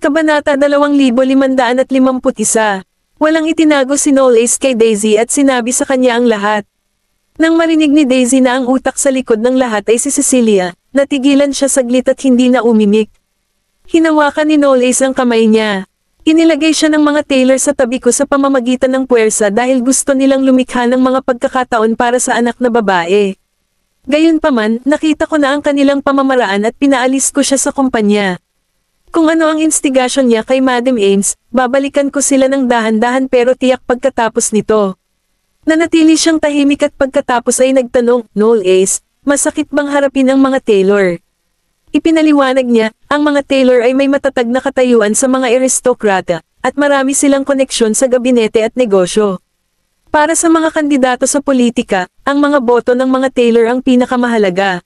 Kabanata 2551. Walang itinago si Knowles kay Daisy at sinabi sa kanya ang lahat. Nang marinig ni Daisy na ang utak sa likod ng lahat ay si Cecilia, natigilan siya saglit at hindi na umimik. Hinawakan ni Knowles ang kamay niya. Inilagay siya ng mga tailor sa tabi ko sa pamamagitan ng puwersa dahil gusto nilang lumikha ng mga pagkakataon para sa anak na babae. Gayunpaman, nakita ko na ang kanilang pamamaraan at pinaalis ko siya sa kumpanya. Kung ano ang instigasyon niya kay Madam Ames, babalikan ko sila ng dahan-dahan pero tiyak pagkatapos nito. Nanatili siyang tahimik at pagkatapos ay nagtanong, Knowles, masakit bang harapin ang mga tailor? Ipinaliwanag niya, ang mga tailor ay may matatag na katayuan sa mga aristokrata, at marami silang koneksyon sa gabinete at negosyo. Para sa mga kandidato sa politika, ang mga boto ng mga tailor ang pinakamahalaga.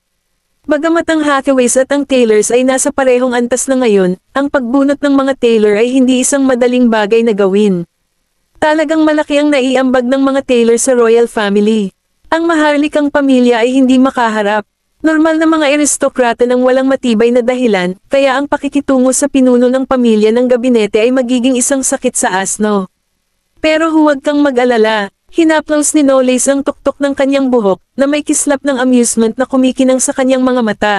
Bagamat ang Hathaways at ang Taylors ay nasa parehong antas na ngayon, ang pagbunot ng mga Taylor ay hindi isang madaling bagay na gawin. Talagang malaki ang naiambag ng mga Taylor sa royal family. Ang maharlikang pamilya ay hindi makaharap. Normal na mga aristokrata ng walang matibay na dahilan, kaya ang pakikitungo sa pinuno ng pamilya ng gabinete ay magiging isang sakit sa asno. Pero huwag kang mag-alala. Hinaplos ni Knowles ang tuktok ng kanyang buhok, na may kislap ng amusement na kumikinang sa kanyang mga mata.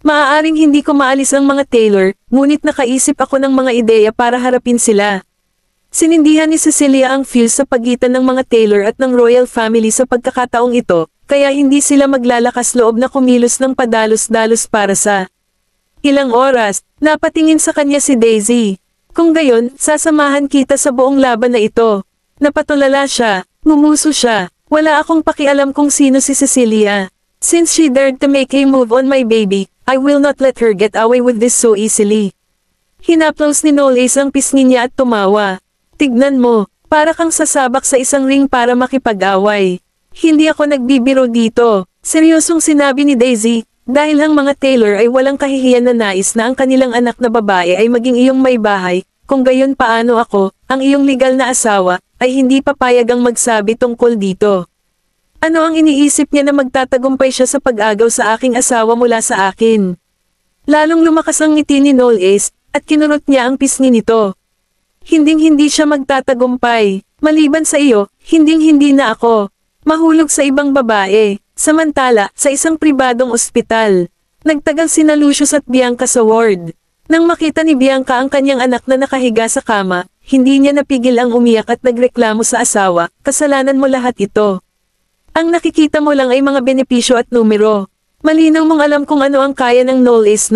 Maaaring hindi ko maalis ang mga Taylor, ngunit nakaisip ako ng mga ideya para harapin sila. Sinindihan ni Cecilia ang fuse sa pagitan ng mga Taylor at ng royal family sa pagkakataong ito, kaya hindi sila maglalakas loob na kumilos ng padalos-dalos para sa ilang oras. Napatingin sa kanya si Daisy. Kung gayon, sasamahan kita sa buong laban na ito. Napatulala siya, ngumuso siya, wala akong pakialam kung sino si Cecilia. Since she dared to make a move on my baby, I will not let her get away with this so easily. Hinaplos ni Knowles ang pisngi niya at tumawa. Tignan mo, para kang sasabak sa isang ring para makipag-away. Hindi ako nagbibiro dito, seryosong sinabi ni Daisy, dahil ang mga Taylor ay walang kahihiyan na nais na ang kanilang anak na babae ay maging iyong may bahay. Kung gayon paano ako, ang iyong legal na asawa, ay hindi papayag ang magsabi tungkol dito. Ano ang iniisip niya na magtatagumpay siya sa pag-agaw sa aking asawa mula sa akin? Lalong lumakas ang ngiti ni Knowles, at kinurot niya ang pisngi nito. Hinding-hindi siya magtatagumpay. Maliban sa iyo, hinding-hindi na ako. Mahulog sa ibang babae. Samantala, sa isang pribadong ospital. Nagtagal sina Lucius at Bianca sa ward. Nang makita ni Bianca ang kanyang anak na nakahiga sa kama, hindi niya napigil ang umiyak at nagreklamo sa asawa, kasalanan mo lahat ito. Ang nakikita mo lang ay mga benepisyo at numero. Malinaw mong alam kung ano ang kaya ng Knowles.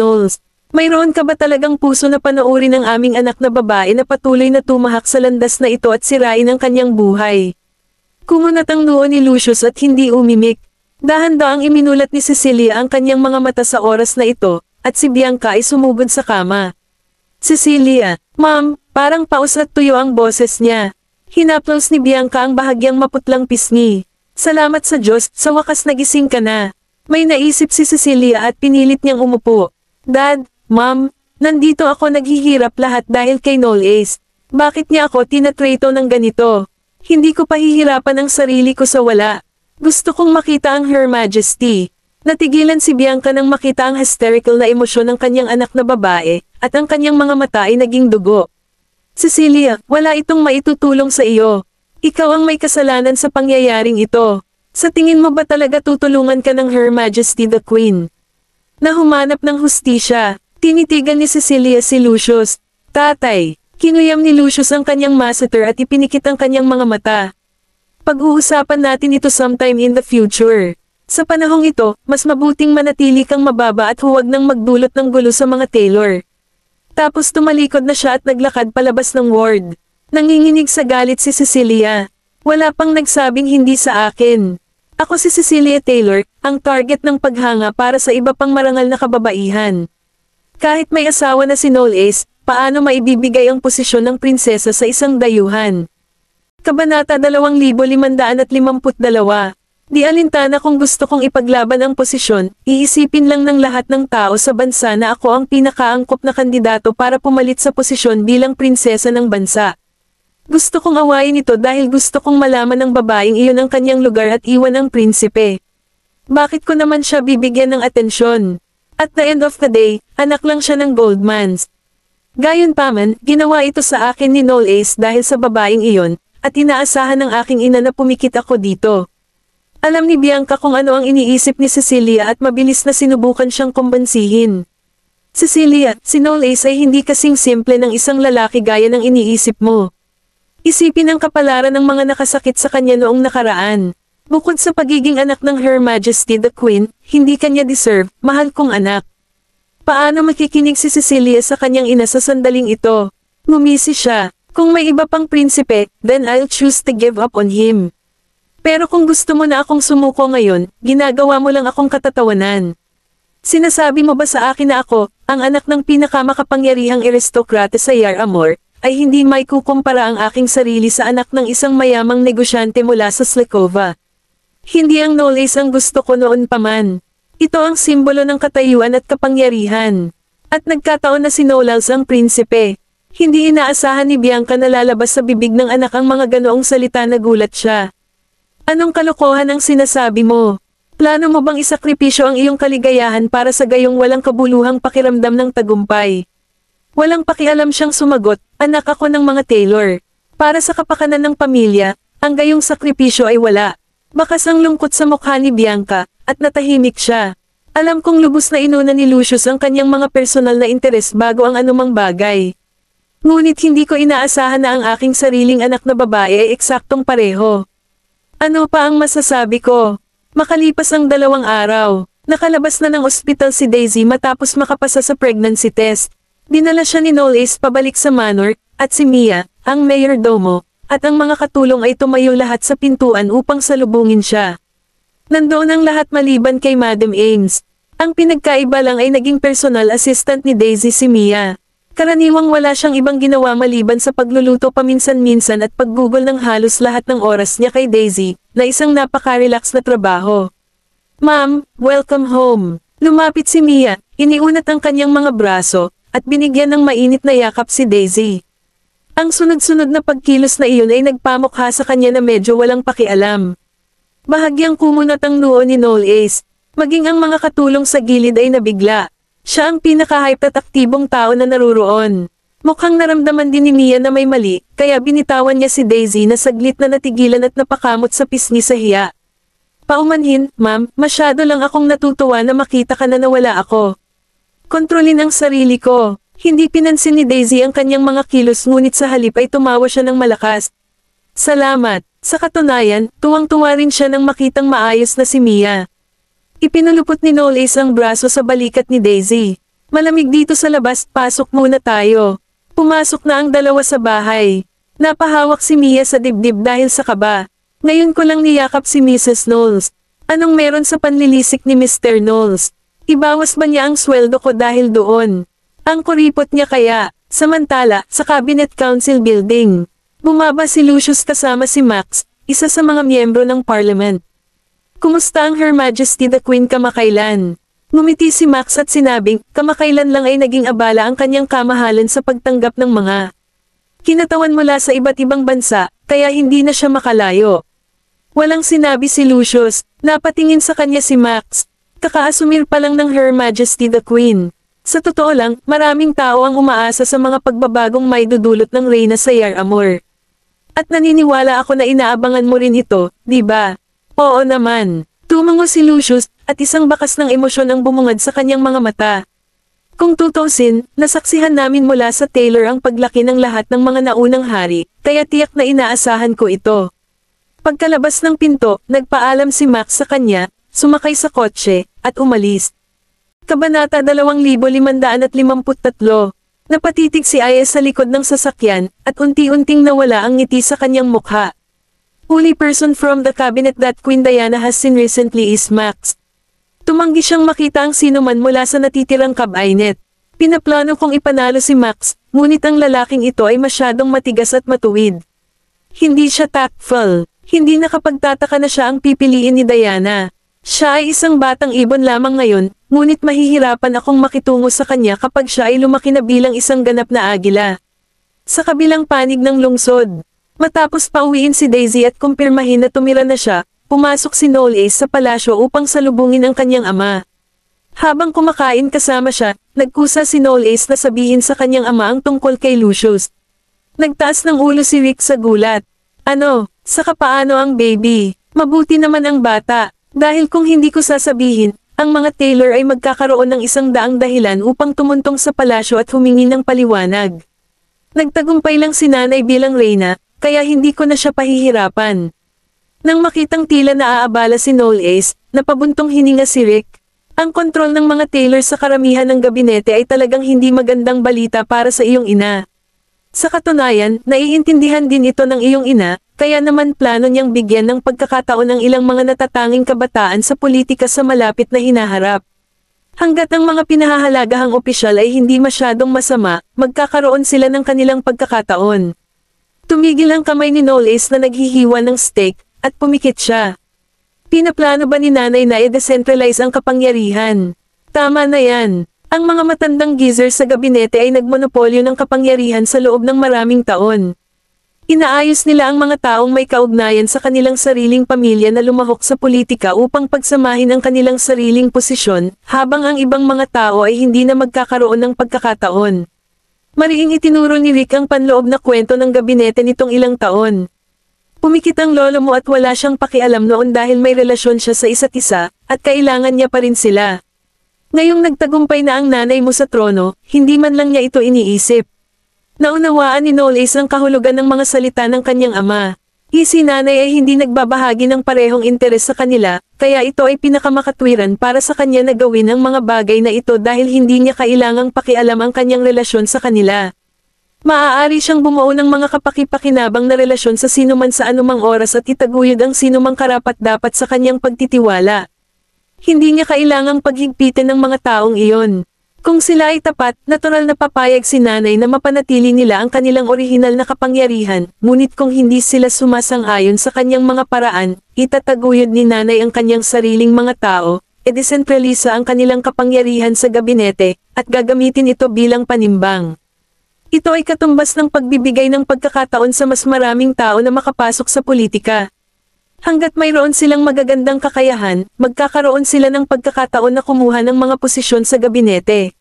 Mayroon ka ba talagang puso na panoorin ng aming anak na babae na patuloy na tumahak sa landas na ito at sirain ang kanyang buhay? Kumunat ang noo ni Lucius at hindi umimik. Dahan-daang iminulat ni Cecilia ang kanyang mga mata sa oras na ito, at si Bianca ay sumugod sa kama. Cecilia, Ma'am, parang paus at tuyo ang boses niya. Hinaplos ni Bianca ang bahagyang maputlang pisngi. Salamat sa Diyos, sa wakas nagising ka na. May naisip si Cecilia at pinilit niyang umupo. Dad, Ma'am, nandito ako naghihirap lahat dahil kay Knowles. Bakit niya ako tinatrato ng ganito? Hindi ko pahihirapan ang sarili ko sa wala. Gusto kong makita ang Her Majesty. Natigilan si Bianca nang makita ang hysterical na emosyon ng kanyang anak na babae, at ang kanyang mga mata ay naging dugo. Cecilia, wala itong maitutulong sa iyo. Ikaw ang may kasalanan sa pangyayaring ito. Sa tingin mo ba talaga tutulungan ka ng Her Majesty the Queen? Na humanap ng hustisya, tinitigan ni Cecilia si Lucius. Tatay, kinuyam ni Lucius ang kanyang masseter at ipinikit ang kanyang mga mata. Pag-uusapan natin ito sometime in the future. Sa panahong ito, mas mabuting manatili kang mababa at huwag nang magdulot ng gulo sa mga Taylor. Tapos tumalikod na siya at naglakad palabas ng ward. Nanginginig sa galit si Cecilia. Wala pang nagsabing hindi sa akin. Ako si Cecilia Taylor, ang target ng paghanga para sa iba pang marangal na kababaihan. Kahit may asawa na si Knowles, paano maibibigay ang posisyon ng prinsesa sa isang dayuhan? Kabanata 2552. Di alintana kung gusto kong ipaglaban ang posisyon, iisipin lang ng lahat ng tao sa bansa na ako ang pinakaangkop na kandidato para pumalit sa posisyon bilang prinsesa ng bansa. Gusto kong awayin ito dahil gusto kong malaman ng babaeng iyon ang kanyang lugar at iwan ang prinsipe. Bakit ko naman siya bibigyan ng atensyon? At the end of the day, anak lang siya ng Goldmans. Gayunpaman, ginawa ito sa akin ni Noel Ace dahil sa babaeng iyon, at inaasahan ng aking ina na pumikit ako dito. Alam ni Bianca kung ano ang iniisip ni Cecilia at mabilis na sinubukan siyang kumbansihin. Cecilia, si Noel Ace ay hindi kasing simple ng isang lalaki gaya ng iniisip mo. Isipin ang kapalaran ng mga nakasakit sa kanya noong nakaraan. Bukod sa pagiging anak ng Her Majesty the Queen, hindi kanya deserve, mahal kong anak. Paano makikinig si Cecilia sa kanyang ina sa sandaling ito? Ngumisi siya. Kung may iba pang prinsipe, then I'll choose to give up on him. Pero kung gusto mo na akong sumuko ngayon, ginagawa mo lang akong katatawanan. Sinasabi mo ba sa akin na ako, ang anak ng pinakamakapangyarihang aristokrate sa Yar Amor, ay hindi may kukumpara ang aking sarili sa anak ng isang mayamang negosyante mula sa Slakova? Hindi ang Noel Ace ang gusto ko noon pa man. Ito ang simbolo ng katayuan at kapangyarihan. At nagkataon na si Noel ang prinsipe. Hindi inaasahan ni Bianca na lalabas sa bibig ng anak ang mga ganoong salita, nagulat siya. Anong kalokohan ang sinasabi mo? Plano mo bang isakripisyo ang iyong kaligayahan para sa gayong walang kabuluhang pakiramdam ng tagumpay? Walang pakialam siyang sumagot, anak ako ng mga Taylor. Para sa kapakanan ng pamilya, ang gayong sakripisyo ay wala. Bakas ang lungkot sa mukha ni Bianca, at natahimik siya. Alam kong lubos na inuna ni Lucius ang kanyang mga personal na interes bago ang anumang bagay. Ngunit hindi ko inaasahan na ang aking sariling anak na babae ay eksaktong pareho. Ano pa ang masasabi ko? Makalipas ang 2 araw, nakalabas na ng ospital si Daisy matapos makapasa sa pregnancy test. Dinala siya ni Noel Ace pabalik sa manor, at si Mia, ang mayordomo, at ang mga katulong ay tumayo lahat sa pintuan upang salubungin siya. Nandoon ang lahat maliban kay Madam Ames. Ang pinagkaiba lang ay naging personal assistant ni Daisy si Mia. Karaniwang wala siyang ibang ginawa maliban sa pagluluto paminsan-minsan at paggugol ng halos lahat ng oras niya kay Daisy, na isang napaka-relax na trabaho. Ma'am, welcome home. Lumapit si Mia, iniunat ang kanyang mga braso, at binigyan ng mainit na yakap si Daisy. Ang sunod-sunod na pagkilos na iyon ay nagpamukha sa kanya na medyo walang pakialam. Bahagyang kumunat ang noo ni Noel Ace, maging ang mga katulong sa gilid ay nabigla. Siya ang pinaka-hype at aktibong tao na naruroon. Mukhang naramdaman din ni Mia na may mali, kaya binitawan niya si Daisy na saglit na natigilan at napakamot sa pisngi sa hiya. Paumanhin, ma'am, masyado lang akong natutuwa na makita ka na nawala ako. Kontrolin ang sarili ko. Hindi pinansin ni Daisy ang kanyang mga kilos, ngunit sa halip ay tumawa siya ng malakas. Salamat. Sa katunayan, tuwang-tuwa rin siya nang makitang maayos na si Mia. Ipinulupot ni Noel Ace ang braso sa balikat ni Daisy. Malamig dito sa labas, pasok muna tayo. Pumasok na ang dalawa sa bahay. Napahawak si Mia sa dibdib dahil sa kaba. Ngayon ko lang niyakap si Mrs. Knowles. Anong meron sa panlilisik ni Mr. Knowles? Ibawas ba niya ang sweldo ko dahil doon? Ang kuripot niya kaya. Samantala, sa Cabinet Council Building, bumaba si Lucius kasama si Max, isa sa mga miyembro ng Parliament. Kumusta ang Her Majesty the Queen kamakailan? Ngumiti si Max at sinabing, kamakailan lang ay naging abala ang kanyang kamahalan sa pagtanggap ng mga kinatawan mula sa iba't ibang bansa, kaya hindi na siya makalayo. Walang sinabi si Lucius, napatingin sa kanya si Max. Kakaasumir pa lang ng Her Majesty the Queen. Sa totoo lang, maraming tao ang umaasa sa mga pagbabagong may dudulot ng reyna sa Yar Amor. At naniniwala ako na inaabangan mo rin ito, di ba? Oo naman. Tumango si Lucius, at isang bakas ng emosyon ang bumungad sa kanyang mga mata. Kung tutusin, nasaksihan namin mula sa Taylor ang paglaki ng lahat ng mga naunang hari, kaya tiyak na inaasahan ko ito. Pagkalabas ng pinto, nagpaalam si Max sa kanya, sumakay sa kotse, at umalis. Kabanata 2553. Napatitig si Aya sa likod ng sasakyan, at unti-unting nawala ang ngiti sa kanyang mukha. Only person from the cabinet that Queen Diana has seen recently is Max. Tumanggi siyang makita ang sinuman mula sa natitirang kabinet. Pinaplano kong ipanalo si Max, ngunit ang lalaking ito ay masyadong matigas at matuwid. Hindi siya tactful. Hindi nakapagtataka na siya ang pipiliin ni Diana. Siya ay isang batang ibon lamang ngayon, ngunit mahihirapan akong makitungo sa kanya kapag siya ay lumaki na bilang isang ganap na agila. Sa kabilang panig ng lungsod, matapos pauwiin si Daisy at kumpirmahin na tumira na siya, pumasok si Noel Ace sa palasyo upang salubungin ang kanyang ama. Habang kumakain kasama siya, nagkusa si Knowles na sabihin sa kanyang ama ang tungkol kay Lucius. Nagtaas ng ulo si Rick sa gulat. Ano, saka paano ang baby? Mabuti naman ang bata. Dahil kung hindi ko sasabihin, ang mga Taylor ay magkakaroon ng 100 dahilan upang tumuntong sa palasyo at humingi ng paliwanag. Nagtagumpay lang si nanay bilang reyna, kaya hindi ko na siya pahihirapan. Nang makitang tila naaabala si Knowles, napabuntong hininga si Rick. Ang kontrol ng mga Taylor sa karamihan ng gabinete ay talagang hindi magandang balita para sa iyong ina. Sa katunayan, naiintindihan din ito ng iyong ina, kaya naman plano niyang bigyan ng pagkakataon ang ilang mga natatanging kabataan sa politika sa malapit na hinaharap. Hanggat ang mga pinahahalagahang opisyal ay hindi masyadong masama, magkakaroon sila ng kanilang pagkakataon. Tumigil ang kamay ni Knowles na naghihiwa ng steak, at pumikit siya. Pinaplano ba ni nanay na i-decentralize ang kapangyarihan? Tama na yan. Ang mga matandang geezer sa gabinete ay nagmonopolyo ng kapangyarihan sa loob ng maraming taon. Inaayos nila ang mga taong may kaugnayan sa kanilang sariling pamilya na lumahok sa politika upang pagsamahin ang kanilang sariling posisyon, habang ang ibang mga tao ay hindi na magkakaroon ng pagkakataon. Mariing itinuro ni Rick ang panloob na kwento ng gabinete nitong ilang taon. Pumikit ang lolo mo at wala siyang pakialam noon dahil may relasyon siya sa isa't isa, at kailangan niya pa rin sila. Ngayong nagtagumpay na ang nanay mo sa trono, hindi man lang niya ito iniisip. Naunawaan ni Knowles ang kahulugan ng mga salita ng kanyang ama. Si nanay ay hindi nagbabahagi ng parehong interes sa kanila, kaya ito ay pinakamakatwiran para sa kanya na gawin ang mga bagay na ito dahil hindi niya kailangang pakialam ang kanyang relasyon sa kanila. Maaari siyang bumuo ng mga kapaki-pakinabang na relasyon sa sinuman sa anumang oras at itaguyod ang sinumang karapat-dapat sa kanyang pagtitiwala. Hindi niya kailangang paghigpitin ng mga taong iyon. Kung sila ay tapat, natural na papayag si nanay na mapanatili nila ang kanilang orihinal na kapangyarihan, ngunit kung hindi sila sumasang-ayon sa kanyang mga paraan, itataguyod ni nanay ang kanyang sariling mga tao, desentralisa ang kanilang kapangyarihan sa gabinete, at gagamitin ito bilang panimbang. Ito ay katumbas ng pagbibigay ng pagkakataon sa mas maraming tao na makapasok sa politika. Hanggat mayroon silang magagandang kakayahan, magkakaroon sila ng pagkakataon na kumuha ng mga posisyon sa gabinete.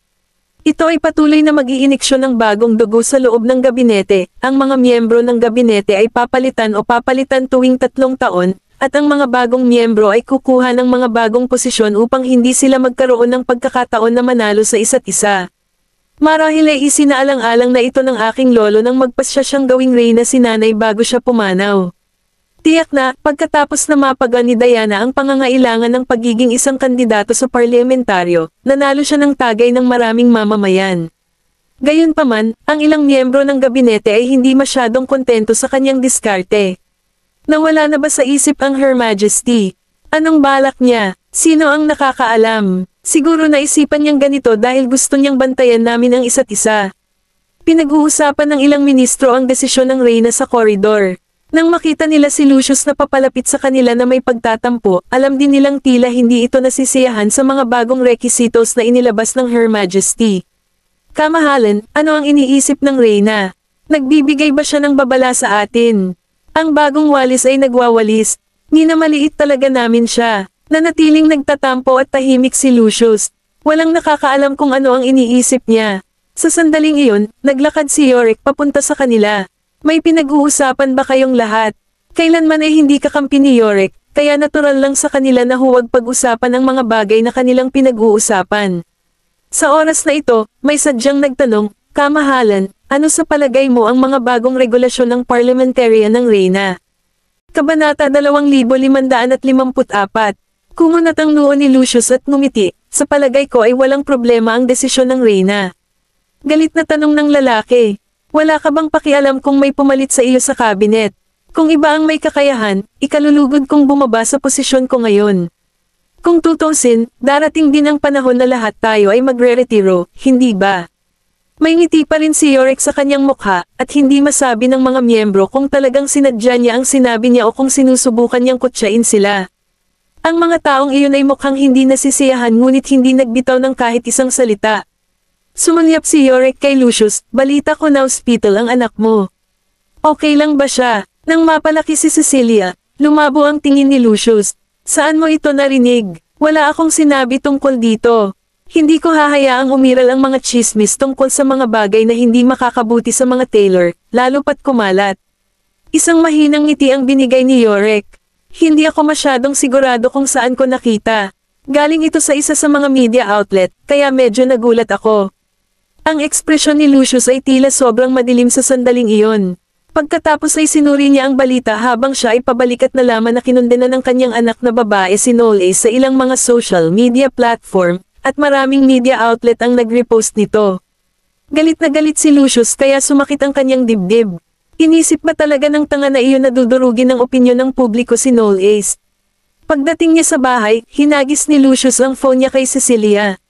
Ito ay patuloy na mag-iiniksyon ng bagong dugo sa loob ng gabinete, ang mga miyembro ng gabinete ay papalitan tuwing 3 taon, at ang mga bagong miyembro ay kukuha ng mga bagong posisyon upang hindi sila magkaroon ng pagkakataon na manalo sa isa't isa. Marahil ay isinaalang-alang na ito ng aking lolo nang magpasya siyang gawing reyna si nanay bago siya pumanaw. Tiyak na, pagkatapos na mapaga ni Diana ang pangangailangan ng pagiging isang kandidato sa parlamentaryo, nanalo siya ng tagay ng maraming mamamayan. Gayunpaman, ang ilang miyembro ng gabinete ay hindi masyadong kontento sa kanyang diskarte. Nawala na ba sa isip ang Her Majesty? Anong balak niya? Sino ang nakakaalam? Siguro naisipan niyang ganito dahil gusto niyang bantayan namin ang isa't isa. Pinag-uusapan ng ilang ministro ang desisyon ng reyna sa koridor. Nang makita nila si Lucius na papalapit sa kanila na may pagtatampo, alam din nilang tila hindi ito nasisiyahan sa mga bagong requisitos na inilabas ng Her Majesty. Kamahalan, ano ang iniisip ng reyna? Nagbibigay ba siya ng babala sa atin? Ang bagong walis ay nagwawalis. Minamaliit talaga namin siya. Nanatiling nagtatampo at tahimik si Lucius. Walang nakakaalam kung ano ang iniisip niya. Sa sandaling iyon, naglakad si Yorick papunta sa kanila. May pinag-uusapan ba kayong lahat? Kailanman ay hindi kakampi ni Yorick, kaya natural lang sa kanila na huwag pag-usapan ang mga bagay na kanilang pinag-uusapan. Sa oras na ito, may sadyang nagtanong, Kamahalan, ano sa palagay mo ang mga bagong regulasyon ng parliamentarian ng reyna? Kabanata 2554. Kumunat ang noo ni Lucius at ngumiti, sa palagay ko ay walang problema ang desisyon ng reyna. Galit na tanong ng lalaki. Wala ka bang pakialam kung may pumalit sa iyo sa kabinet? Kung iba ang may kakayahan, ikalulugod kong bumaba sa posisyon ko ngayon. Kung tutusin, darating din ang panahon na lahat tayo ay magre-retiro, hindi ba? May ngiti pa rin si Yorick sa kanyang mukha, at hindi masabi ng mga miyembro kung talagang sinadya niya ang sinabi niya o kung sinusubukan niyang kutsain sila. Ang mga taong iyon ay mukhang hindi nasisiyahan ngunit hindi nagbitaw ng kahit isang salita. Sumulyap si Yorick kay Lucius, balita ko na hospital ang anak mo. Okay lang ba siya? Nang mapalaki si Cecilia, lumabo ang tingin ni Lucius. Saan mo ito narinig? Wala akong sinabi tungkol dito. Hindi ko hahayaang umiral ang mga chismis tungkol sa mga bagay na hindi makakabuti sa mga Taylor, lalo pat kumalat. Isang mahinang ngiti ang binigay ni Yorick. Hindi ako masyadong sigurado kung saan ko nakita. Galing ito sa isa sa mga media outlet, kaya medyo nagulat ako. Ang ekspresyon ni Lucius ay tila sobrang madilim sa sandaling iyon. Pagkatapos ay sinuri niya ang balita habang siya ay pabalik at nalaman na kinundena ng kanyang anak na babae si Noel sa ilang mga social media platform, at maraming media outlet ang nag-repost nito. Galit na galit si Lucius kaya sumakit ang kanyang dibdib. Inisip ba talaga ng tanga na iyon na dudurugin ng opinyon ng publiko si Noel Ace? Pagdating niya sa bahay, hinagis ni Lucius ang phone niya kay Cecilia.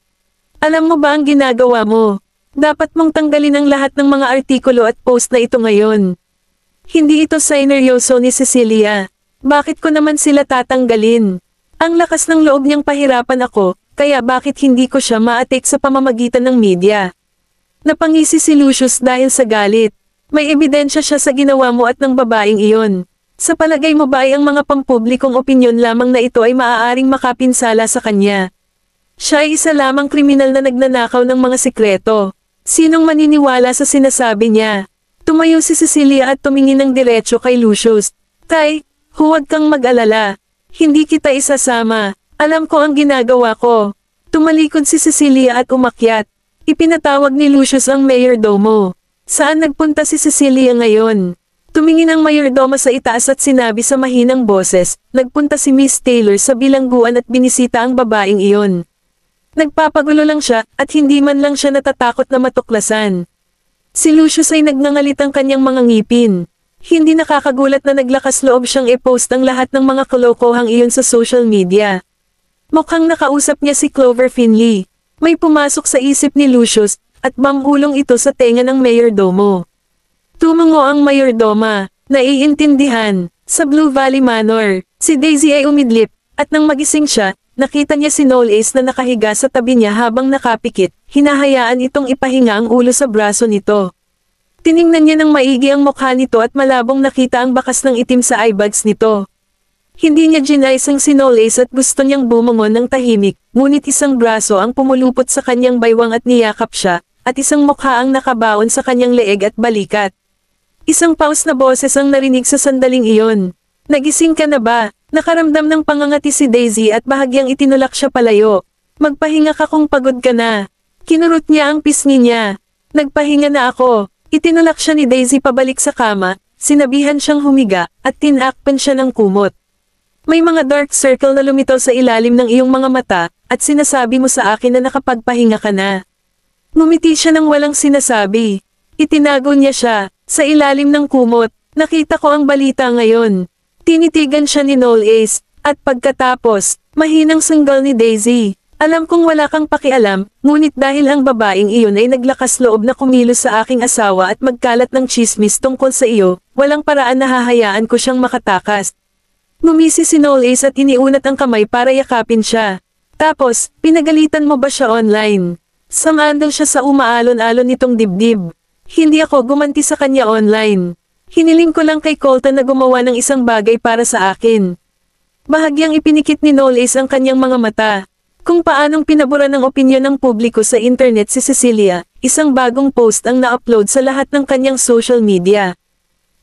Alam mo ba ang ginagawa mo? Dapat mong tanggalin ang lahat ng mga artikulo at post na ito ngayon. Hindi ito sineryoso ni Cecilia. Bakit ko naman sila tatanggalin? Ang lakas ng loob niyang pahirapan ako, kaya bakit hindi ko siya ma-take sa pamamagitan ng media? Napangisi si Lucius dahil sa galit. May ebidensya siya sa ginawa mo at ng babaeng iyon. Sa palagay mo ba ay ang mga pampublikong opinyon lamang na ito ay maaaring makapinsala sa kanya? Siya ay isa lamang kriminal na nagnanakaw ng mga sikreto. Sinong maniniwala sa sinasabi niya? Tumayo si Cecilia at tumingin ng diretso kay Lucius. Tay, huwag kang mag-alala. Hindi kita isasama. Alam ko ang ginagawa ko. Tumalikod si Cecilia at umakyat. Ipinatawag ni Lucius ang mayordomo. Saan nagpunta si Cecilia ngayon? Tumingin ang mayordomo sa itaas at sinabi sa mahinang boses, nagpunta si Miss Taylor sa bilangguan at binisita ang babaeng iyon. Nagpapagulo lang siya at hindi man lang siya natatakot na matuklasan. Si Lucius ay nagngangalit ang kanyang mga ngipin. Hindi nakakagulat na naglakas loob siyang i-post ang lahat ng mga kalokohang iyon sa social media. Mukhang nakausap niya si Clover Finley. May pumasok sa isip ni Lucius, at mamulong ito sa tenga ng mayordomo. Tumango ang mayordoma, naiintindihan. Sa Blue Valley Manor, si Daisy ay umidlip, at nang magising siya, nakita niya si Noel Ace na nakahiga sa tabi niya habang nakapikit, hinahayaan itong ipahinga ang ulo sa braso nito. Tiningnan niya ng maigi ang mukha nito at malabong nakita ang bakas ng itim sa eyebags nito. Hindi niya ginais ang si Noel Ace at gusto niyang bumangon ng tahimik, ngunit isang braso ang pumulupot sa kanyang baywang at niyakap siya, at isang mukha ang nakabaon sa kanyang leeg at balikat. Isang paus na boses ang narinig sa sandaling iyon. Nagising ka na ba? Nakaramdam ng pangangati si Daisy at bahagyang itinulak siya palayo. Magpahinga ka kung pagod ka na. Kinurot niya ang pisngi niya. Nagpahinga na ako. Itinulak siya ni Daisy pabalik sa kama, sinabihan siyang humiga, at tinakpan siya ng kumot. May mga dark circle na lumitaw sa ilalim ng iyong mga mata, at sinasabi mo sa akin na nakapagpahinga ka na. Ngumiti siya ng walang sinasabi. Itinago niya siya, sa ilalim ng kumot. Nakita ko ang balita ngayon. Tinitigan siya ni Noel Ace, at pagkatapos, mahinang sanggal ni Daisy. Alam kong wala kang pakialam, ngunit dahil ang babaeng iyon ay naglakas loob na kumilos sa aking asawa at magkalat ng chismis tungkol sa iyo, walang paraan na hahayaan ko siyang makatakas. Ngumisi si Noel Ace at iniunat ang kamay para yakapin siya. Tapos, pinagalitan mo ba siya online? Samandal siya sa umaalon-alon nitong dibdib. Hindi ako gumanti sa kanya online. Hiniling ko lang kay Colton na gumawa ng isang bagay para sa akin. Bahagyang ipinikit ni Noel Ace ang kanyang mga mata. Kung paanong pinabura ng opinyon ng publiko sa internet si Cecilia, isang bagong post ang na-upload sa lahat ng kanyang social media.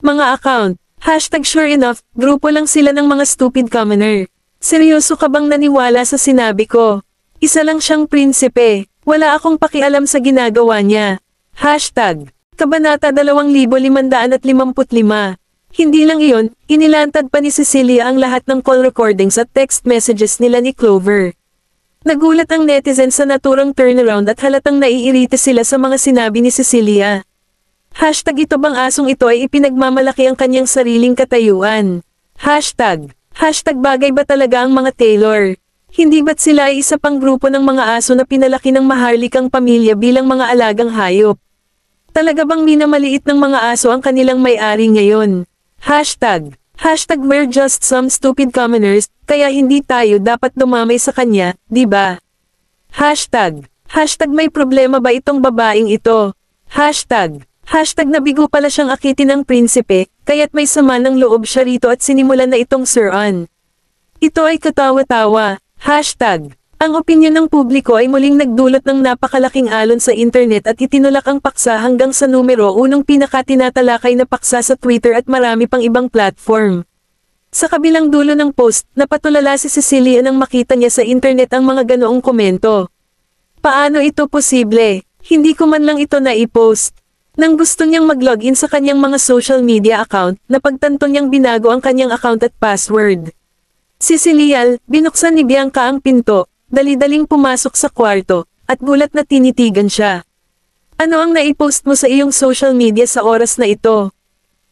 Mga account, #SureEnough, grupo lang sila ng mga stupid commoner. Seryoso ka bang naniwala sa sinabi ko? Isa lang siyang prinsipe, wala akong pakialam sa ginagawa niya. Kabanata 2555. Hindi lang iyon, inilantad pa ni Cecilia ang lahat ng call recordings at text messages nila ni Clover. Nagulat ang netizen sa naturang turnaround at halatang naiirita sila sa mga sinabi ni Cecilia. Ito bang asong ito ay ipinagmamalaki ang kanyang sariling katayuan? Bagay ba talaga ang mga Taylor? Hindi ba't sila ay isa pang grupo ng mga aso na pinalaki ng maharlikang pamilya bilang mga alagang hayop? Talaga bang minamaliit ng mga aso ang kanilang may-ari ngayon? We're just some stupid commoners, kaya hindi tayo dapat dumamay sa kanya, di ba? May problema ba itong babaeng ito? Nabigo pala siyang akitin ng prinsipe, kaya't may sama ng loob siya rito at sinimulan na itong Sir On. Ito ay katawa-tawa. Ang opinyon ng publiko ay muling nagdulot ng napakalaking alon sa internet at itinulak ang paksa hanggang sa numero 1 pinakatinatalakay na paksa sa Twitter at marami pang ibang platform. Sa kabilang dulo ng post, napatulala si Cecilia nang makita niya sa internet ang mga ganoong komento. Paano ito posible? Hindi ko man lang ito na-i-post. Nang gusto niyang mag-login sa kanyang mga social media account, napagtanto niyang binago ang kanyang account at password. Cecilia, binuksan ni Bianca ang pinto. Dali-daling pumasok sa kwarto, at gulat na tinitigan siya. Ano ang naipost mo sa iyong social media sa oras na ito?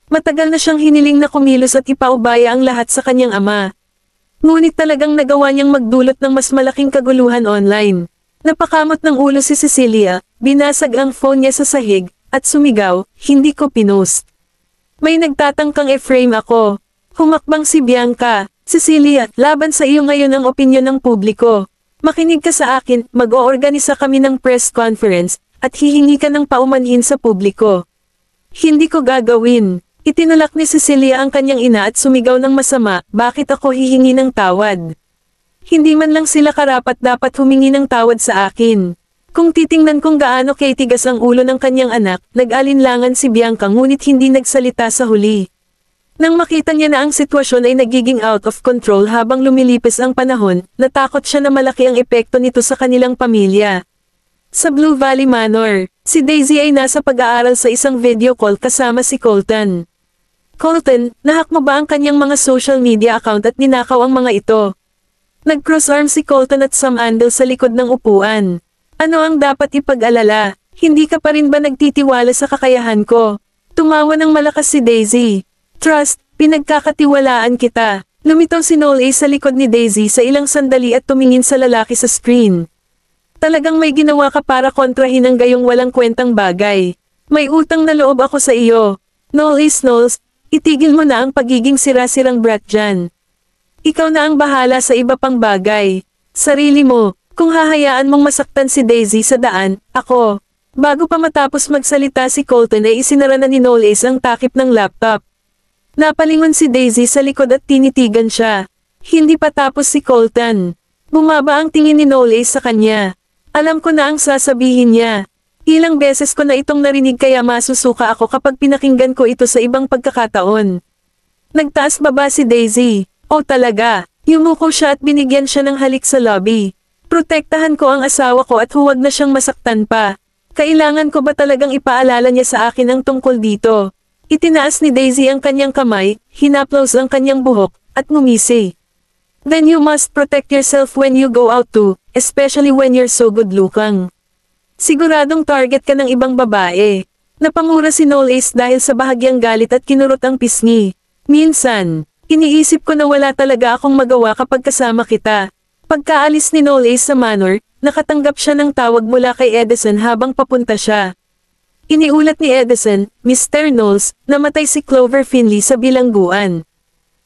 Matagal na siyang hiniling na kumilos at ipaubaya ang lahat sa kanyang ama. Ngunit talagang nagawa niyang magdulot ng mas malaking kaguluhan online. Napakamot ng ulo si Cecilia, binasag ang phone niya sa sahig, at sumigaw, hindi ko pinost. May nagtatangkang e-frame ako. Humakbang si Bianca. Cecilia, laban sa iyo ngayon ang opinyon ng publiko. Makinig ka sa akin, mag-oorganisa kami ng press conference, at hihingi ka ng paumanhin sa publiko. Hindi ko gagawin. Itinulak ni Cecilia ang kanyang ina at sumigaw ng masama, bakit ako hihingi ng tawad? Hindi man lang sila karapat dapat humingi ng tawad sa akin. Kung titingnan kung gaano katigas ang ulo ng kanyang anak, nag-alinlangan si Bianca ngunit hindi nagsalita sa huli. Nang makita niya na ang sitwasyon ay nagiging out of control habang lumilipis ang panahon, natakot siya na malaki ang epekto nito sa kanilang pamilya. Sa Blue Valley Manor, si Daisy ay nasa pag-aaral sa isang video call kasama si Colton. Colton, nahak mo ba ang kanyang mga social media account at ninakaw ang mga ito? Nag-cross-arm si Colton at Sam Andel sa likod ng upuan. Ano ang dapat ipag-alala? Hindi ka pa rin ba nagtitiwala sa kakayahan ko? Tumawa ng malakas si Daisy. Trust, pinagkakatiwalaan kita. Lumitaw si Noel sa likod ni Daisy sa ilang sandali at tumingin sa lalaki sa screen. Talagang may ginawa ka para kontrahin ang gayong walang kwentang bagay. May utang na loob ako sa iyo. Noel, itigil mo na ang pagiging sira-sirang brat dyan. Ikaw na ang bahala sa iba pang bagay. Sarili mo, kung hahayaan mong masaktan si Daisy sa daan, ako. Bago pa matapos magsalita si Colton ay isinara na ni Noel ang takip ng laptop. Napalingon si Daisy sa likod at tinitigan siya. Hindi pa tapos si Colton. Bumaba ang tingin ni Noel sa kanya. Alam ko na ang sasabihin niya. Ilang beses ko na itong narinig kaya masusuka ako kapag pinakinggan ko ito sa ibang pagkakataon. Nagtaas baba si Daisy. O talaga, yumuko siya at binigyan siya ng halik sa lobby. Protektahan ko ang asawa ko at huwag na siyang masaktan pa. Kailangan ko ba talagang ipaalala niya sa akin ang tungkol dito? Itinaas ni Daisy ang kanyang kamay, hinaplos ang kanyang buhok, at ngumisi. Then you must protect yourself when you go out too, especially when you're so good looking. Siguradong target ka ng ibang babae. Napangura si Noel dahil sa bahagyang galit at kinurot ang pisngi. Minsan, iniisip ko na wala talaga akong magawa kapag kasama kita. Pagkaalis ni Noel sa manor, nakatanggap siya ng tawag mula kay Edison habang papunta siya. Iniulat ni Edison, Mr. Knowles, namatay si Clover Finley sa bilangguan.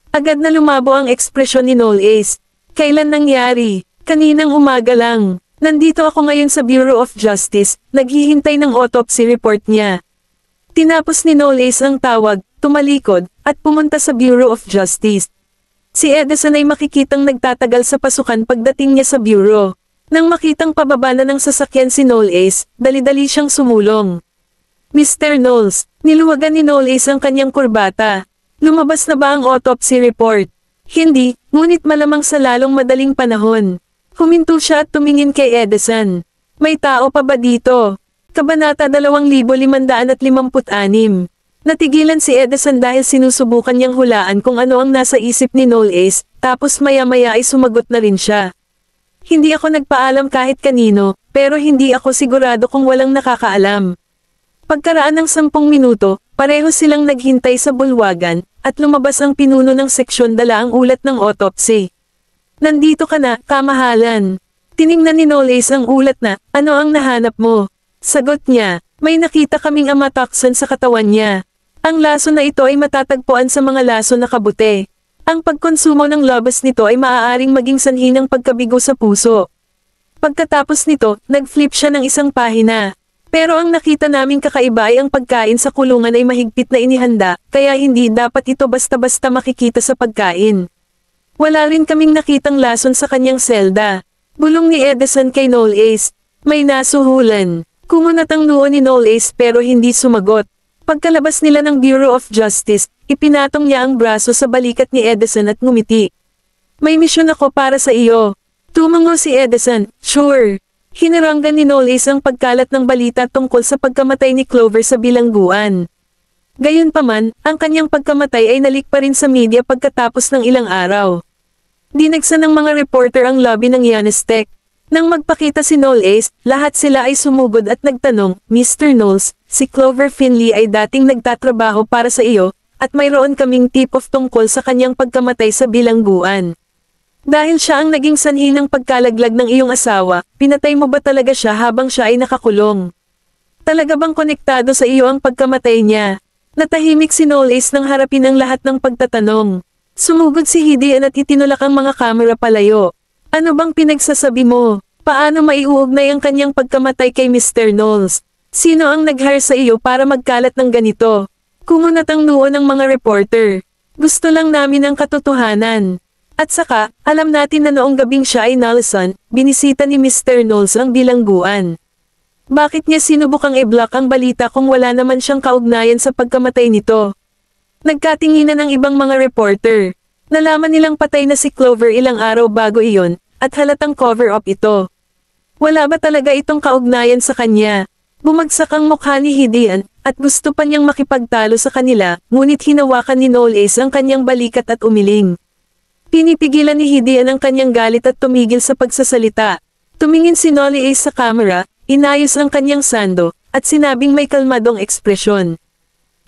Agad na lumabo ang ekspresyon ni Knowles. Kailan nangyari? Kaninang umaga lang. Nandito ako ngayon sa Bureau of Justice, naghihintay ng autopsy report niya. Tinapos ni Knowles ang tawag, tumalikod, at pumunta sa Bureau of Justice. Si Edison ay makikitang nagtatagal sa pasukan pagdating niya sa bureau. Nang makitang pababa na ng sasakyan si Knowles, dali-dali siyang sumulong. Mr. Knowles, niluwagan ni Knowles ang kanyang kurbata. Lumabas na ba ang autopsy report? Hindi, ngunit malamang sa lalong madaling panahon. Huminto siya at tumingin kay Edison. May tao pa ba dito? Kabanata 2556. Natigilan si Edison dahil sinusubukan niyang hulaan kung ano ang nasa isip ni Knowles, tapos maya-maya ay sumagot na rin siya. Hindi ako nagpaalam kahit kanino, pero hindi ako sigurado kung walang nakakaalam. Pagkaraan ng 10 minuto, pareho silang naghintay sa bulwagan, at lumabas ang pinuno ng seksyon dala ang ulat ng autopsy. Nandito ka na, kamahalan. Tiningnan ni Knowles ang ulat na, ano ang nahanap mo? Sagot niya, may nakita kaming amatoxin sa katawan niya. Ang laso na ito ay matatagpuan sa mga laso na kabute. Ang pagkonsumo ng labas nito ay maaaring maging sanhi ng pagkabigo sa puso. Pagkatapos nito, nag-flip siya ng isang pahina. Pero ang nakita naming kakaiba ay ang pagkain sa kulungan ay mahigpit na inihanda, kaya hindi dapat ito basta-basta makikita sa pagkain. Wala rin kaming nakitang lason sa kanyang selda. Bulong ni Edison kay Knowles. May nasuhulan. Kumunat ang noo ni Knowles pero hindi sumagot. Pagkalabas nila ng Bureau of Justice, ipinatong niya ang braso sa balikat ni Edison at ngumiti. May misyon ako para sa iyo. Tumango si Edison. Sure. Hinaranggan ni Knowles ang pagkalat ng balita tungkol sa pagkamatay ni Clover sa bilangguan. Gayunpaman, ang kanyang pagkamatay ay nalik pa rin sa media pagkatapos ng ilang araw. Dinagsa ng mga reporter ang lobby ng Yanestec. Nang magpakita si Knowles, lahat sila ay sumugod at nagtanong, Mr. Knowles, si Clover Finley ay dating nagtatrabaho para sa iyo, at mayroon kaming tip-off tungkol sa kanyang pagkamatay sa bilangguan. Dahil siya ang naging sanhi ng pagkalaglag ng iyong asawa, pinatay mo ba talaga siya habang siya ay nakakulong? Talaga bang konektado sa iyo ang pagkamatay niya? Natahimik si Knowles nang harapin ang lahat ng pagtatanong. Sumugod si Hidian at itinulak ang mga kamera palayo. Ano bang pinagsasabi mo? Paano maiuugnay ang kanyang pagkamatay kay Mr. Knowles? Sino ang nag-hire sa iyo para magkalat ng ganito? Kumunat ang noo ng mga reporter. Gusto lang namin ang katotohanan. At saka, alam natin na noong gabing siya ay Nalson, binisita ni Mr. Knowles ang bilangguan. Bakit niya sinubukang i-block ang balita kung wala naman siyang kaugnayan sa pagkamatay nito? Nagkatinginan ang ibang mga reporter. Nalaman nilang patay na si Clover ilang araw bago iyon, at halatang cover-up ito. Wala ba talaga itong kaugnayan sa kanya? Bumagsak ang mukha ni Hidian, at gusto pa niyang makipagtalo sa kanila, ngunit hinawakan ni Knowles ang kanyang balikat at umiling. Pinipigilan ni Hidian ang kanyang galit at tumigil sa pagsasalita. Tumingin si Knowles sa camera, inayos ang kanyang sando, at sinabing may kalmadong ekspresyon.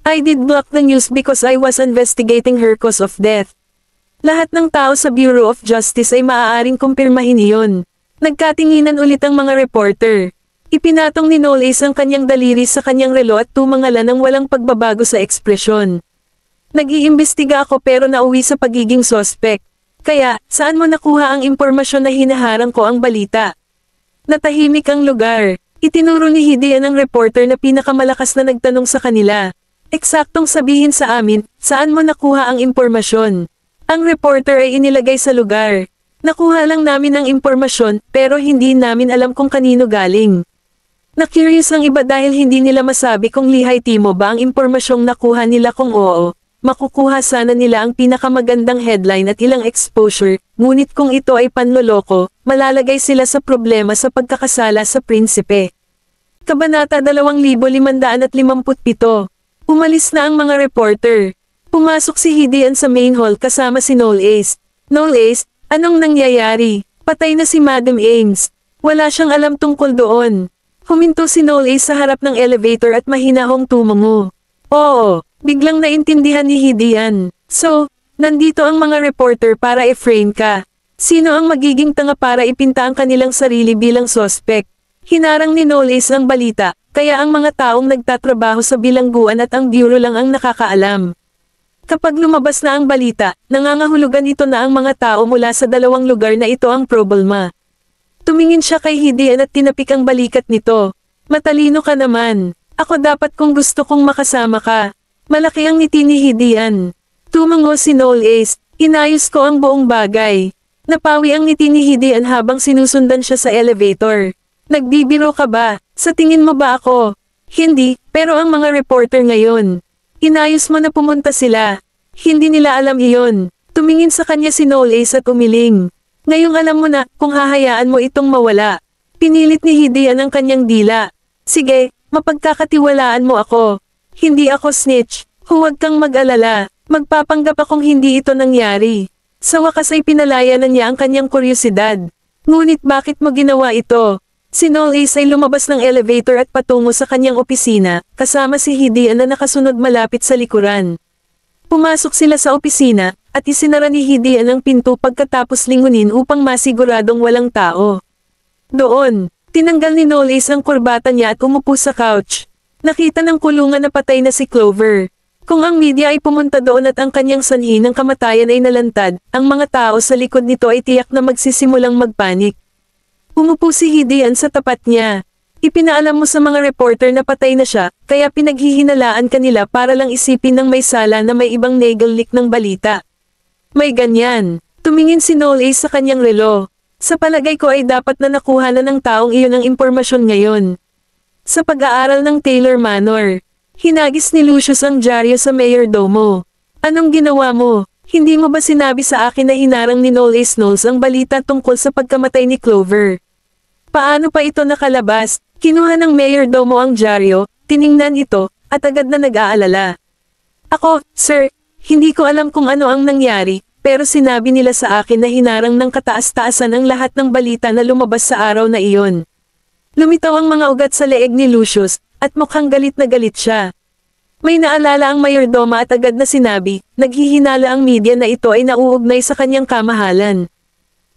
I did block the news because I was investigating her cause of death. Lahat ng tao sa Bureau of Justice ay maaaring kumpirmahin iyon. Nagkatinginan ulit ang mga reporter. Ipinatong ni Knowles ang kanyang daliri sa kanyang relo at tumangalan ng walang pagbabago sa ekspresyon. Nag-iimbestiga ako pero nauwi sa pagiging sospek. Kaya, saan mo nakuha ang impormasyon na hinaharang ko ang balita? Natahimik ang lugar. Itinuro ni Hidian ang reporter na pinakamalakas na nagtanong sa kanila. Eksaktong sabihin sa amin, saan mo nakuha ang impormasyon? Ang reporter ay inilagay sa lugar. Nakuha lang namin ang impormasyon, pero hindi namin alam kung kanino galing. Na-curious ang iba dahil hindi nila masabi kung lihay timo ba ang impormasyong nakuha nila kung oo. Makukuha sana nila ang pinakamagandang headline at ilang exposure, ngunit kung ito ay panloloko, malalagay sila sa problema sa pagkakasala sa prinsipe. Kabanata 2557. Umalis na ang mga reporter. Pumasok si Hidian sa main hall kasama si Knowles. Knowles, anong nangyayari? Patay na si Madam Ames. Wala siyang alam tungkol doon. Huminto si Knowles sa harap ng elevator at mahinahong tumango. Oo, biglang naintindihan ni Hidian. So, nandito ang mga reporter para i-frame ka. Sino ang magiging tanga para ipinta ang kanilang sarili bilang sospek? Hinarang ni Knowles ang balita, kaya ang mga taong nagtatrabaho sa bilangguan at ang bureau lang ang nakakaalam. Kapag lumabas na ang balita, nangangahulugan ito na ang mga tao mula sa dalawang lugar na ito ang problema. Tumingin siya kay Hidian at tinapik ang balikat nito. Matalino ka naman. Ako dapat kung gusto kong makasama ka. Malaki ang ngiti ni Hidian. Tumango si Knowles. Inayos ko ang buong bagay. Napawi ang ngiti ni Hidian habang sinusundan siya sa elevator. Nagbibiro ka ba? Sa tingin mo ba ako? Hindi, pero ang mga reporter ngayon. Inayos mo na pumunta sila. Hindi nila alam iyon. Tumingin sa kanya si Knowles at umiling. Ngayong alam mo na kung hahayaan mo itong mawala. Pinilit ni Hidian ang kanyang dila. Sige, mapagkakatiwalaan mo ako. Hindi ako snitch. Huwag kang mag-alala. Magpapanggap akong hindi ito nangyari. Sa wakas ay pinalaya na niya ang kanyang kuryosidad. Ngunit bakit mo ginawa ito? Si Knowles ay lumabas ng elevator at patungo sa kanyang opisina, kasama si Hidian na nakasunod malapit sa likuran. Pumasok sila sa opisina, at isinara ni Hidian ang pinto pagkatapos lingunin upang masiguradong walang tao. Doon, tinanggal ni Knowles ang kurbata niya at umupo sa couch. Nakita ng kulungan na patay na si Clover. Kung ang media ay pumunta doon at ang kanyang sanhi ng kamatayan ay nalantad, ang mga tao sa likod nito ay tiyak na magsisimulang magpanik. Umupo si Hidian sa tapat niya. Ipinaalam mo sa mga reporter na patay na siya, kaya pinaghihinalaan kanila para lang isipin ng may sala na may ibang leak ng balita. May ganyan. Tumingin si Knowles sa kanyang relo. Sa palagay ko ay dapat na nakuha na ng taong iyon ang impormasyon ngayon. Sa pag-aaral ng Taylor Manor, hinagis ni Lucius ang dyaryo sa mayordomo. Anong ginawa mo? Hindi mo ba sinabi sa akin na hinarang ni Noel A. Snowles ang balita tungkol sa pagkamatay ni Clover? Paano pa ito nakalabas? Kinuha ng mayordomo ang dyaryo, tiningnan ito, at agad na nag-aalala. Ako, sir, hindi ko alam kung ano ang nangyari, pero sinabi nila sa akin na hinarang ng kataas-taasan ang lahat ng balita na lumabas sa araw na iyon. Lumitaw ang mga ugat sa leeg ni Lucius, at mukhang galit na galit siya. May naalala ang mayordoma at agad na sinabi, naghihinala ang media na ito ay nauugnay sa kanyang kamahalan.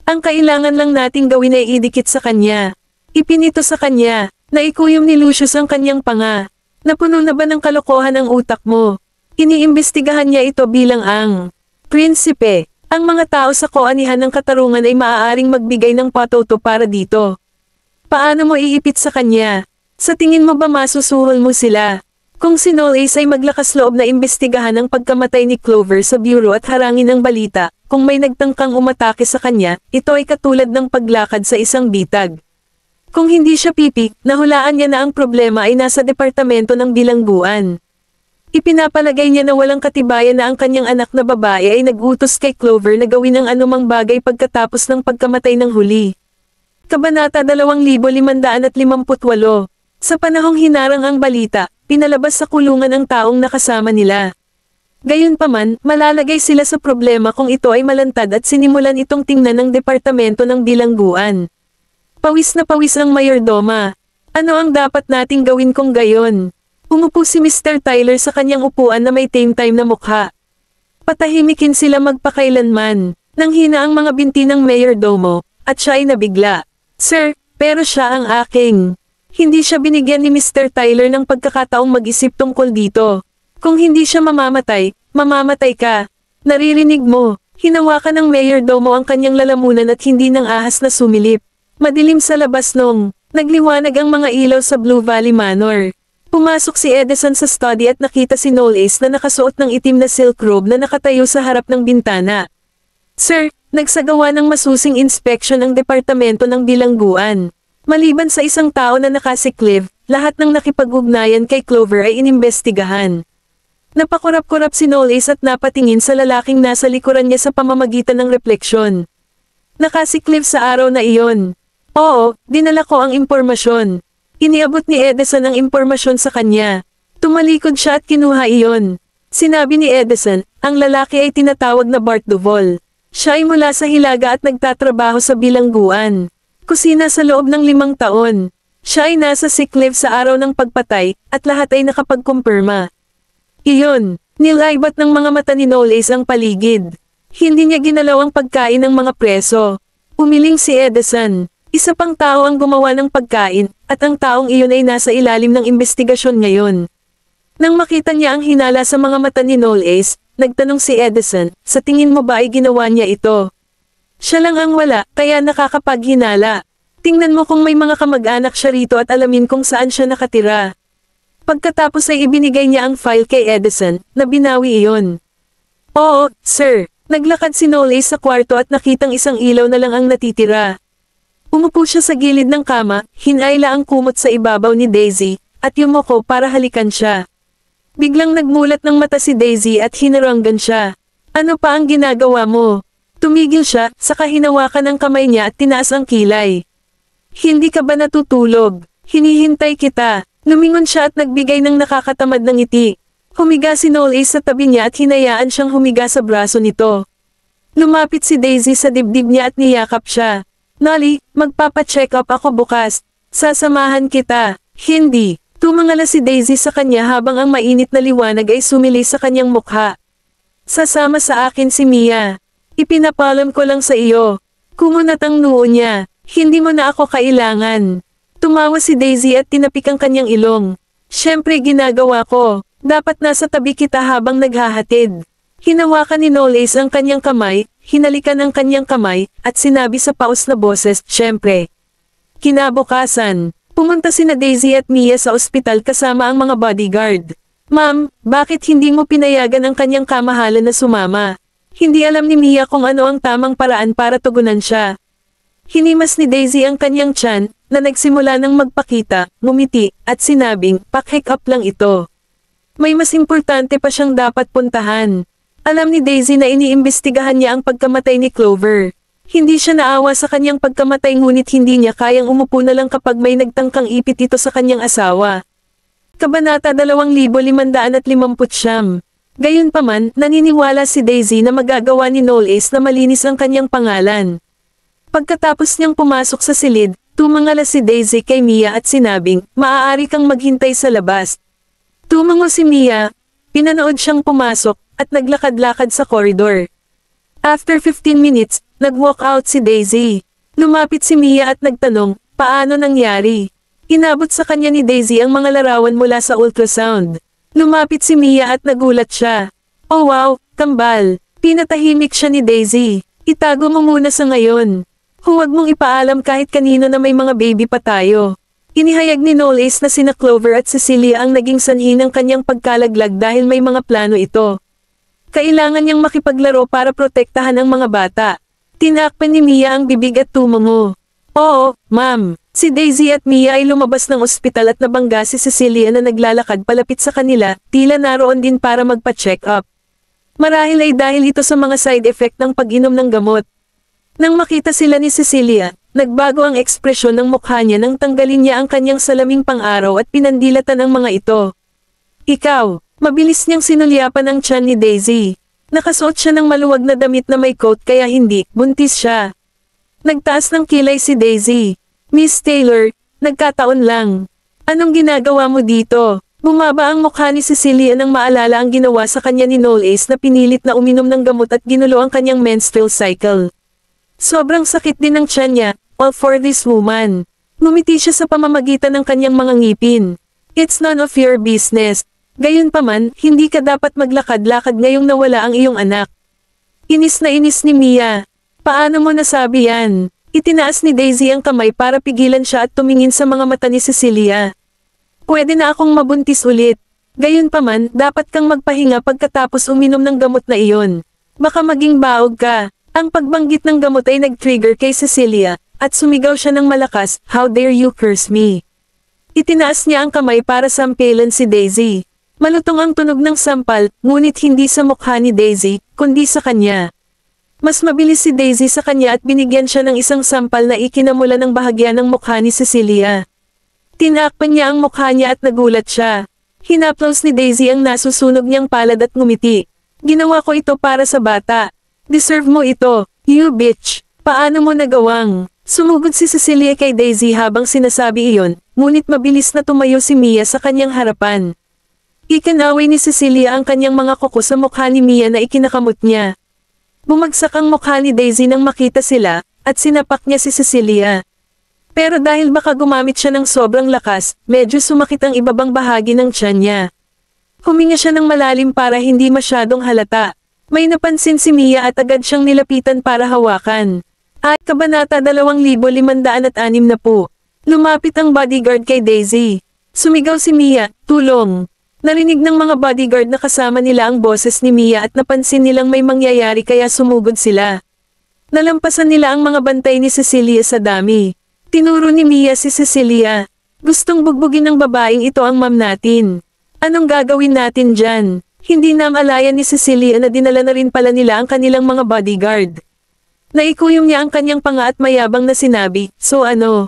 Ang kailangan lang nating gawin ay idikit sa kanya. Ipinito sa kanya, naikuyom ni Lucius ang kanyang panga. Napuno na ba ng kalokohan ang utak mo? Iniimbestigahan niya ito bilang ang prinsipe. Ang mga tao sa koanihan ng katarungan ay maaaring magbigay ng patoto para dito. Paano mo iipit sa kanya? Sa tingin mo ba masusuhol mo sila? Kung si Noel Ace ay maglakas loob na imbestigahan ang pagkamatay ni Clover sa bureau at harangin ang balita, kung may nagtangkang umatake sa kanya, ito ay katulad ng paglakad sa isang bitag. Kung hindi siya pipik, nahulaan niya na ang problema ay nasa departamento ng bilangguan. Ipinapalagay niya na walang katibayan na ang kanyang anak na babae ay nag-utos kay Clover na gawin ang anumang bagay pagkatapos ng pagkamatay ng huli. Kabanata 2558. Sa panahong hinarang ang balita, pinalabas sa kulungan ang taong nakasama nila. Gayunpaman, malalagay sila sa problema kung ito ay malantad at sinimulan itong tingnan ng departamento ng bilangguan. Pawis na pawis ang mayordoma. Ano ang dapat nating gawin kung gayon? Umupo si Mr. Tyler sa kanyang upuan na may tame-time na mukha. Patahimikin sila magpakailanman. Nanghina ang mga binti ng mayordomo, at siya ay nabigla. Sir, pero siya ang aking. Hindi siya binigyan ni Mr. Tyler ng pagkakataong mag-isip tungkol dito. Kung hindi siya mamamatay, mamamatay ka. Naririnig mo, hinawakan ng mayordomo ang kanyang lalamunan at hindi ng ahas na sumilip. Madilim sa labas nung nagliwanag ang mga ilaw sa Blue Valley Manor. Pumasok si Edison sa study at nakita si Noel Ace na nakasuot ng itim na silk robe na nakatayo sa harap ng bintana. Sir, nagsagawa ng masusing inspeksyon ang departamento ng bilangguan. Maliban sa isang tao na nakasiklib, lahat ng nakipag-ugnayan kay Clover ay inimbestigahan. Napakurap-kurap si Noel Ace at napatingin sa lalaking nasa likuran niya sa pamamagitan ng refleksyon. Nakasiklib sa araw na iyon. Oo, dinala ko ang impormasyon. Iniabot ni Edison ang impormasyon sa kanya. Tumalikod siya at kinuha iyon. Sinabi ni Edison, ang lalaki ay tinatawag na Bart Duvall. Siya ay mula sa Hilaga at nagtatrabaho sa bilangguan. Kusina sa loob ng 5 taon. Siya ay nasa sick leave sa araw ng pagpatay, at lahat ay nakapagkumpirma. Iyon, nilaibat ng mga mata ni Noel Ace ang paligid. Hindi niya ginalaw ang pagkain ng mga preso. Umiling si Edison. Isa pang tao ang gumawa ng pagkain, at ang taong iyon ay nasa ilalim ng investigasyon ngayon. Nang makita niya ang hinala sa mga mata ni Noel Ace, nagtanong si Edison, sa tingin mo ba ay ginawa niya ito? Siya lang ang wala, kaya nakakapaghinala. Tingnan mo kung may mga kamag-anak siya rito at alamin kung saan siya nakatira. Pagkatapos ay ibinigay niya ang file kay Edison, na binawi iyon. Oo, sir. Naglakad si Noel Ace sa kwarto at nakitang isang ilaw na lang ang natitira. Umupo siya sa gilid ng kama, hinayla ang kumot sa ibabaw ni Daisy, at yumuko para halikan siya. Biglang nagmulat ng mata si Daisy at hinaranggan siya. Ano pa ang ginagawa mo? Tumigil siya, saka hinawakan ang kamay niya at tinaas ang kilay. Hindi ka ba natutulog? Hinihintay kita. Lumingon siya at nagbigay ng nakakatamad na ngiti. Humiga si Noel Ace sa tabi niya at hinayaan siyang humiga sa braso nito. Lumapit si Daisy sa dibdib niya at niyakap siya. Nolly, magpapa-check up ako bukas. Sasamahan kita. Hindi. Tumangala si Daisy sa kanya habang ang mainit na liwanag ay sumili sa kanyang mukha. Sasama sa akin si Mia. Ipinapalam ko lang sa iyo. Kumunat ang noo niya. Hindi mo na ako kailangan. Tumawa si Daisy at tinapik ang kanyang ilong. Siyempre ginagawa ko. Dapat nasa tabi kita habang naghahatid. Hinawakan ni Noel Ace ang kanyang kamay, hinalikan ang kanyang kamay, at sinabi sa paus na boses, siyempre. Kinabukasan, pumunta sina Daisy at Mia sa ospital kasama ang mga bodyguard. Ma'am, bakit hindi mo pinayagan ang kanyang kamahalan na sumama? Hindi alam ni Mia kung ano ang tamang paraan para tugunan siya. Hinimas ni Daisy ang kanyang tiyan, na nagsimula ng magpakita, ngumiti, at sinabing, pack up lang ito. May mas importante pa siyang dapat puntahan. Alam ni Daisy na iniimbestigahan niya ang pagkamatay ni Clover. Hindi siya naawa sa kanyang pagkamatay ngunit hindi niya kayang umupo na lang kapag may nagtangkang ipit ito sa kanyang asawa. Kabanata 2550. Gayunpaman, naniniwala si Daisy na magagawa ni Knowles na malinis ang kanyang pangalan. Pagkatapos niyang pumasok sa silid, tumangala si Daisy kay Mia at sinabing, maaari kang maghintay sa labas. Tumango si Mia, pinanood siyang pumasok, at naglakad-lakad sa koridor. After 15 minutes, nag-walk out si Daisy. Lumapit si Mia at nagtanong, paano nangyari? Inabot sa kanya ni Daisy ang mga larawan mula sa ultrasound. Lumapit si Mia at nagulat siya. Oh wow, kambal. Pinatahimik siya ni Daisy. Itago mo muna sa ngayon. Huwag mong ipaalam kahit kanino na may mga baby pa tayo. Inihayag ni Knowles na sina Clover at Cecilia ang naging sanhi ng kanyang pagkalaglag dahil may mga plano ito. Kailangan niyang makipaglaro para protektahan ang mga bata. Tinakpan ni Mia ang bibig at tumango. Oo, ma'am. Si Daisy at Mia ay lumabas ng ospital at nabangga si Cecilia na naglalakad palapit sa kanila, tila naroon din para magpa-check up. Marahil ay dahil ito sa mga side effect ng pag-inom ng gamot. Nang makita sila ni Cecilia, nagbago ang ekspresyon ng mukha niya nang tanggalin niya ang kanyang salaming pang-araw at pinandilatan ang mga ito. Ikaw, mabilis niyang sinulyapan ang tiyan ni Daisy. Nakasuot siya ng maluwag na damit na may coat kaya hindi, buntis siya. Nagtaas ng kilay si Daisy. Miss Taylor, nagkataon lang. Anong ginagawa mo dito? Bumaba ang mukha ni Cecilia nang maalala ang ginawa sa kanya ni Knowles na pinilit na uminom ng gamot at ginulo ang kanyang menstrual cycle. Sobrang sakit din ng tiyan niya, all for this woman. Ngumiti siya sa pamamagitan ng kanyang mga ngipin. It's none of your business. Gayunpaman, hindi ka dapat maglakad-lakad ngayong nawala ang iyong anak. Inis na inis ni Mia. Paano mo nasabi yan? Itinaas ni Daisy ang kamay para pigilan siya at tumingin sa mga mata ni Cecilia. Pwede na akong mabuntis ulit. Gayunpaman, dapat kang magpahinga pagkatapos uminom ng gamot na iyon. Baka maging baog ka. Ang pagbanggit ng gamot ay nag-trigger kay Cecilia, at sumigaw siya ng malakas, how dare you curse me? Itinaas niya ang kamay para sampilan si Daisy. Malutong ang tunog ng sampal, ngunit hindi sa mukha ni Daisy, kundi sa kanya. Mas mabilis si Daisy sa kanya at binigyan siya ng isang sampal na ikinamula ng bahagya ng mukha ni Cecilia. Tinakpan niya ang mukha niya at nagulat siya. Hinaplos ni Daisy ang nasusunog niyang palad at ngumiti. Ginawa ko ito para sa bata. Deserve mo ito, you bitch. Paano mo nagawang? Sumugod si Cecilia kay Daisy habang sinasabi iyon, ngunit mabilis na tumayo si Mia sa kanyang harapan. Ikinaway ni Cecilia ang kanyang mga kuko sa mukha ni Mia na ikinakamot niya. Bumagsak ang mukha ni Daisy nang makita sila, at sinapak niya si Cecilia. Pero dahil baka gumamit siya ng sobrang lakas, medyo sumakit ang ibabang bahagi ng tiyan niya. Huminga siya ng malalim para hindi masyadong halata. May napansin si Mia at agad siyang nilapitan para hawakan. At kabanata 2560. Lumapit ang bodyguard kay Daisy. Sumigaw si Mia, tulong. Narinig ng mga bodyguard na kasama nila ang boses ni Mia at napansin nilang may mangyayari kaya sumugod sila. Nalampasan nila ang mga bantay ni Cecilia sa dami. Tinuro ni Mia si Cecilia. Gustong bugbugin ng babaeng ito ang ma'am natin. Anong gagawin natin dyan? Hindi namalayan ni Cecilia na dinala na rin pala nila ang kanilang mga bodyguard. Naikuyom niya ang kanyang panga at mayabang na sinabi, so ano?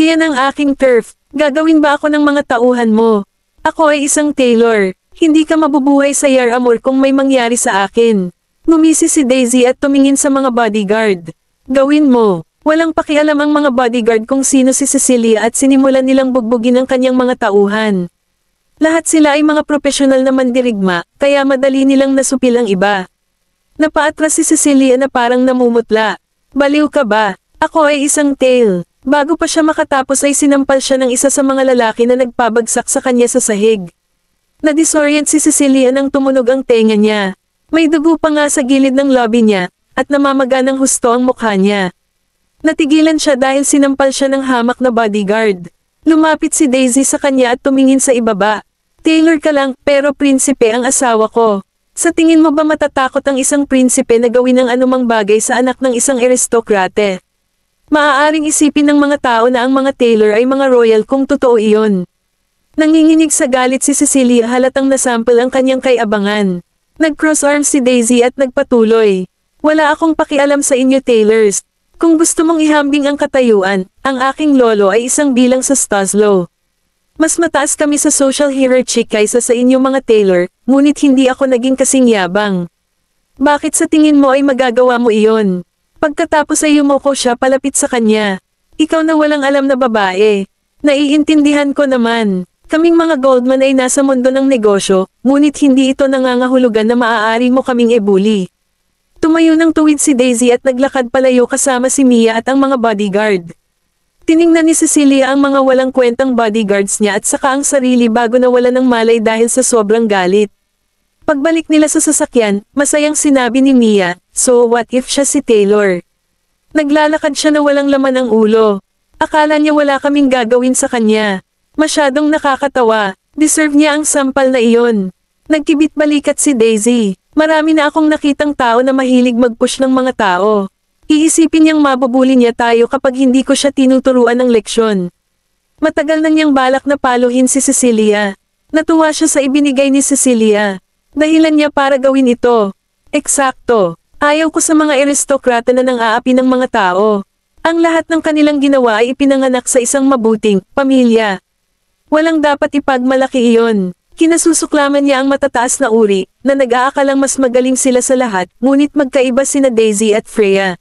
Iyan ang aking turf, gagawin ba ako ng mga tauhan mo? Ako ay isang tailor, hindi ka mabubuhay sa Yar Amor kung may mangyari sa akin. Ngumisi si Daisy at tumingin sa mga bodyguard. Gawin mo, walang pakialam ang mga bodyguard kung sino si Cecilia at sinimulan nilang bugbugin ang kanyang mga tauhan. Lahat sila ay mga profesional na mandirigma, kaya madali nilang nasupil ang iba. Napaatras si Cecilia na parang namumutla. Baliw ka ba? Ako ay isang tail. Bago pa siya makatapos ay sinampal siya ng isa sa mga lalaki na nagpabagsak sa kanya sa sahig. Nadisorient si Cecilia nang tumunog ang tenga niya. May dugo pa nga sa gilid ng lobby niya, at namamaga ng husto ang mukha niya. Natigilan siya dahil sinampal siya ng hamak na bodyguard. Lumapit si Daisy sa kanya at tumingin sa ibaba. Tailor ka lang, pero prinsipe ang asawa ko. Sa tingin mo ba matatakot ang isang prinsipe na gawin ang anumang bagay sa anak ng isang aristokrate? Maaaring isipin ng mga tao na ang mga Taylor ay mga royal kung totoo iyon. Nanginginig sa galit si Cecilia halatang nasample ang kanyang kay-abangan. Nag-cross arms si Daisy at nagpatuloy. Wala akong pakialam sa inyo Taylors. Kung gusto mong ihambing ang katayuan, ang aking lolo ay isang bilang sa Stoslow. Mas mataas kami sa social hierarchy kaysa sa inyong mga Taylor, ngunit hindi ako naging kasing yabang. Bakit sa tingin mo ay magagawa mo iyon? Pagkatapos ay yumoko siya palapit sa kanya. Ikaw na walang alam na babae. Naiintindihan ko naman. Kaming mga Goldman ay nasa mundo ng negosyo, ngunit hindi ito nangangahulugan na maaari mo kaming ebuli. Tumayo ng tuwid si Daisy at naglakad palayo kasama si Mia at ang mga bodyguard. Tiningnan ni Cecilia ang mga walang kwentang bodyguards niya at saka ang sarili bago nawala ng malay dahil sa sobrang galit. Pagbalik nila sa sasakyan, masayang sinabi ni Mia, "So what if siya si Taylor?" Naglalakad siya na walang laman ang ulo. Akala niya wala kaming gagawin sa kanya. Masyadong nakakatawa, deserve niya ang sampal na iyon. Nagkibit balikat si Daisy. Marami na akong nakitang tao na mahilig mag-push ng mga tao. Iisipin niyang mabubuli niya tayo kapag hindi ko siya tinuturuan ng leksyon. Matagal na niyang balak na paluhin si Cecilia. Natuwa siya sa ibinigay ni Cecilia. Dahilan niya para gawin ito. Eksakto. Ayaw ko sa mga aristokrata na nang-aapi ng mga tao. Ang lahat ng kanilang ginawa ay ipinanganak sa isang mabuting pamilya. Walang dapat ipagmalaki iyon. Kinasusuklaman niya ang matataas na uri, na nag-aakalang mas magaling sila sa lahat, ngunit magkaiba sina Daisy at Freya.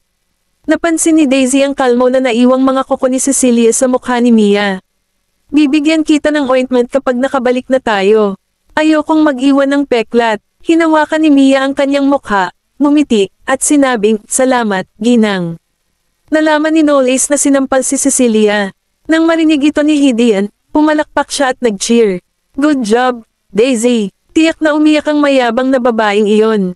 Napansin ni Daisy ang kalmo na naiwang mga kuko ni Cecilia sa mukha ni Mia. Bibigyan kita ng ointment kapag nakabalik na tayo. Ayokong mag-iwan ng peklat. Hinawakan ni Mia ang kanyang mukha, ngumiti, at sinabing, "Salamat, ginang." Nalaman ni Knowles na sinampal si Cecilia. Nang marinig ito ni Gideon, pumalakpak siya at nag-cheer. "Good job, Daisy." Tiyak na umiyak ang mayabang na babaeng iyon.